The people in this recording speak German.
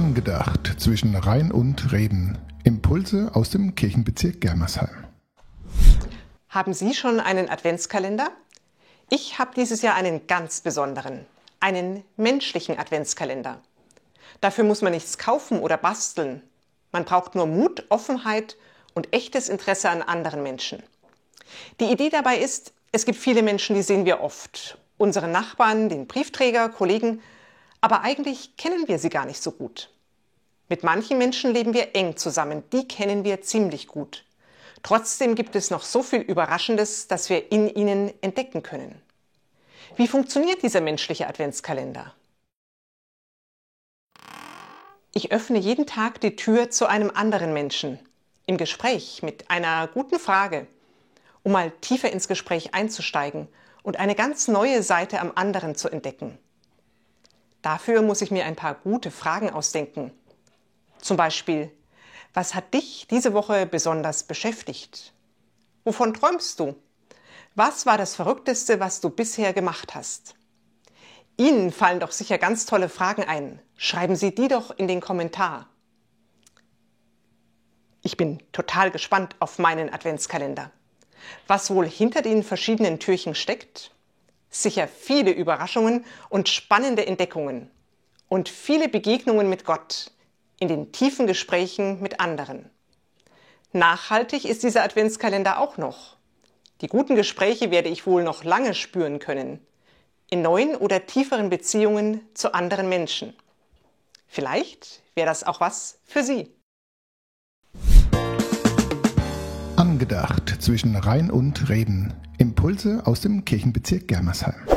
Angedacht zwischen Rhein und Reden. Impulse aus dem Kirchenbezirk Germersheim. Haben Sie schon einen Adventskalender? Ich habe dieses Jahr einen ganz besonderen, einen menschlichen Adventskalender. Dafür muss man nichts kaufen oder basteln. Man braucht nur Mut, Offenheit und echtes Interesse an anderen Menschen. Die Idee dabei ist, es gibt viele Menschen, die sehen wir oft. Unsere Nachbarn, den Briefträger, Kollegen, aber eigentlich kennen wir sie gar nicht so gut. Mit manchen Menschen leben wir eng zusammen, die kennen wir ziemlich gut. Trotzdem gibt es noch so viel Überraschendes, das wir in ihnen entdecken können. Wie funktioniert dieser menschliche Adventskalender? Ich öffne jeden Tag die Tür zu einem anderen Menschen, im Gespräch mit einer guten Frage, um mal tiefer ins Gespräch einzusteigen und eine ganz neue Seite am anderen zu entdecken. Dafür muss ich mir ein paar gute Fragen ausdenken. Zum Beispiel, was hat dich diese Woche besonders beschäftigt? Wovon träumst du? Was war das Verrückteste, was du bisher gemacht hast? Ihnen fallen doch sicher ganz tolle Fragen ein. Schreiben Sie die doch in den Kommentar. Ich bin total gespannt auf meinen Adventskalender. Was wohl hinter den verschiedenen Türchen steckt? Sicher viele Überraschungen und spannende Entdeckungen. Und viele Begegnungen mit Gott in den tiefen Gesprächen mit anderen. Nachhaltig ist dieser Adventskalender auch noch. Die guten Gespräche werde ich wohl noch lange spüren können. In neuen oder tieferen Beziehungen zu anderen Menschen. Vielleicht wäre das auch was für Sie. Angedacht zwischen Rhein und Reden. Impulse aus dem Kirchenbezirk Germersheim.